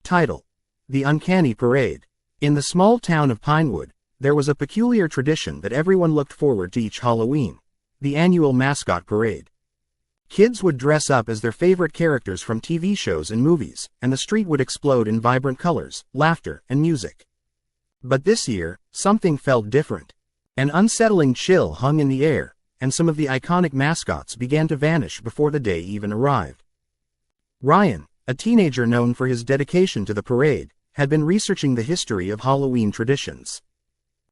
Title: The Uncanny Parade. In the small town of Pinewood, there was a peculiar tradition that everyone looked forward to each Halloween: the annual Mascot Parade. Kids would dress up as their favorite characters from TV shows and movies, and the street would explode in vibrant colors, laughter, and music. But this year, something felt different. An unsettling chill hung in the air, and some of the iconic mascots began to vanish before the day even arrived. Ryan, a teenager known for his dedication to the parade, had been researching the history of Halloween traditions.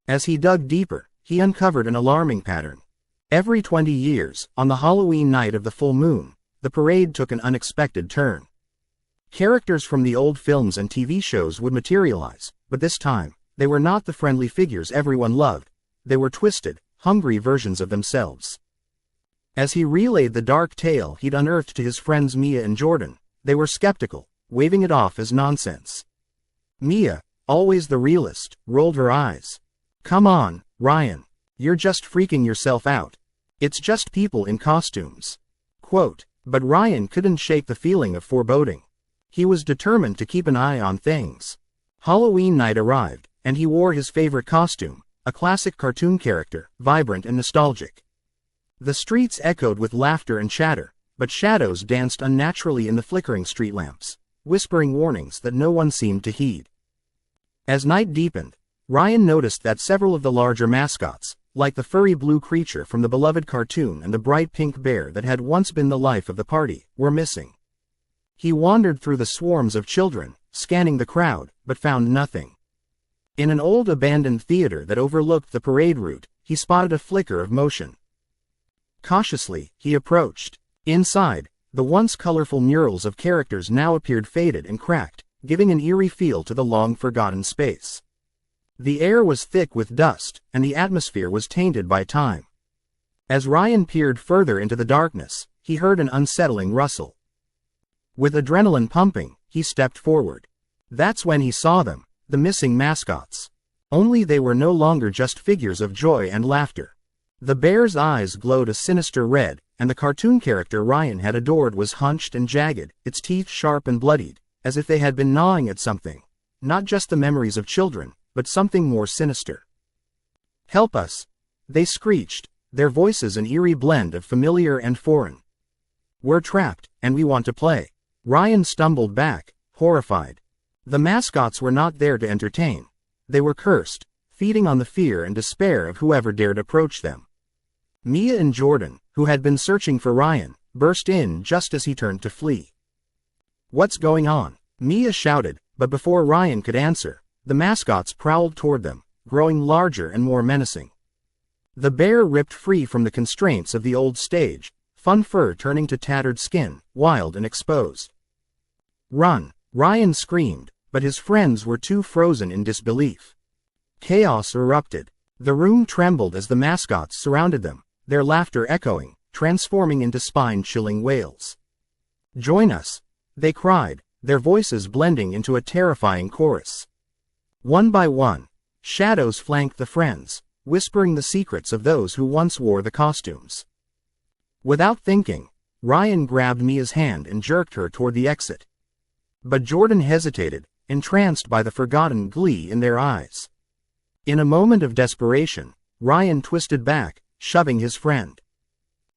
As he dug deeper, he uncovered an alarming pattern. Every 20 years, on the Halloween night of the full moon, the parade took an unexpected turn. Characters from the old films and TV shows would materialize, but this time, they were not the friendly figures everyone loved. They were twisted, hungry versions of themselves. As he relayed the dark tale he'd unearthed to his friends Mia and Jordan, they were skeptical, waving it off as nonsense. Mia, always the realist, rolled her eyes. "Come on, Ryan. You're just freaking yourself out. It's just people in costumes." Quote, but Ryan couldn't shake the feeling of foreboding. He was determined to keep an eye on things. Halloween night arrived, and he wore his favorite costume, a classic cartoon character, vibrant and nostalgic. The streets echoed with laughter and chatter, but shadows danced unnaturally in the flickering street lamps, whispering warnings that no one seemed to heed. As night deepened, Ryan noticed that several of the larger mascots, like the furry blue creature from the beloved cartoon and the bright pink bear that had once been the life of the party, were missing. He wandered through the swarms of children, scanning the crowd, but found nothing. In an old abandoned theater that overlooked the parade route, he spotted a flicker of motion. Cautiously, he approached. Inside, the once colorful murals of characters now appeared faded and cracked, giving an eerie feel to the long-forgotten space. The air was thick with dust, and the atmosphere was tainted by time. As Ryan peered further into the darkness, he heard an unsettling rustle. With adrenaline pumping, he stepped forward. That's when he saw them. The missing mascots. Only they were no longer just figures of joy and laughter. The bear's eyes glowed a sinister red, and the cartoon character Ryan had adored was hunched and jagged, its teeth sharp and bloodied, as if they had been gnawing at something. Not just the memories of children, but something more sinister. "Help us!" they screeched, their voices an eerie blend of familiar and foreign. "We're trapped, and we want to play." Ryan stumbled back, horrified. The mascots were not there to entertain. They were cursed, feeding on the fear and despair of whoever dared approach them. Mia and Jordan, who had been searching for Ryan, burst in just as he turned to flee. "What's going on?" Mia shouted, but before Ryan could answer, the mascots prowled toward them, growing larger and more menacing. The bear ripped free from the constraints of the old stage, fun fur turning to tattered skin, wild and exposed. "Run!" Ryan screamed, but his friends were too frozen in disbelief. Chaos erupted. The room trembled as the mascots surrounded them, their laughter echoing, transforming into spine-chilling wails. "Join us!" they cried, their voices blending into a terrifying chorus. One by one, shadows flanked the friends, whispering the secrets of those who once wore the costumes. Without thinking, Ryan grabbed Mia's hand and jerked her toward the exit. But Jordan hesitated, entranced by the forgotten glee in their eyes. In a moment of desperation, Ryan twisted back, shoving his friend.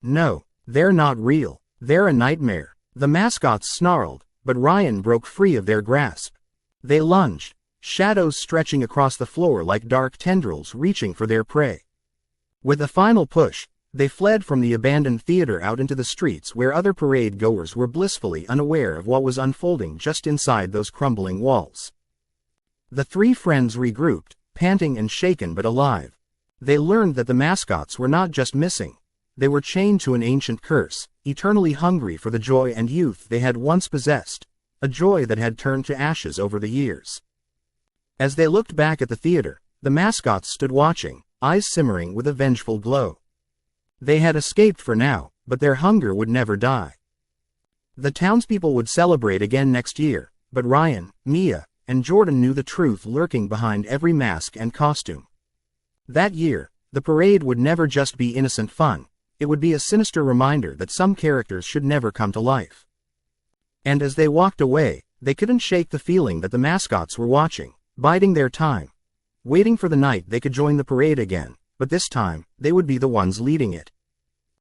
"No, they're not real. They're a nightmare." The mascots snarled, but Ryan broke free of their grasp. They lunged, shadows stretching across the floor like dark tendrils reaching for their prey. With a final push, they fled from the abandoned theater out into the streets where other parade goers were blissfully unaware of what was unfolding just inside those crumbling walls. The three friends regrouped, panting and shaken but alive. They learned that the mascots were not just missing. They were chained to an ancient curse, eternally hungry for the joy and youth they had once possessed, a joy that had turned to ashes over the years. As they looked back at the theater, the mascots stood watching, eyes simmering with a vengeful glow. They had escaped for now, but their hunger would never die. The townspeople would celebrate again next year, but Ryan, Mia, and Jordan knew the truth lurking behind every mask and costume. That year, the parade would never just be innocent fun. It would be a sinister reminder that some characters should never come to life. And as they walked away, They couldn't shake the feeling that the mascots were watching, biding their time, waiting for the night they could join the parade again, but this time, they would be the ones leading it.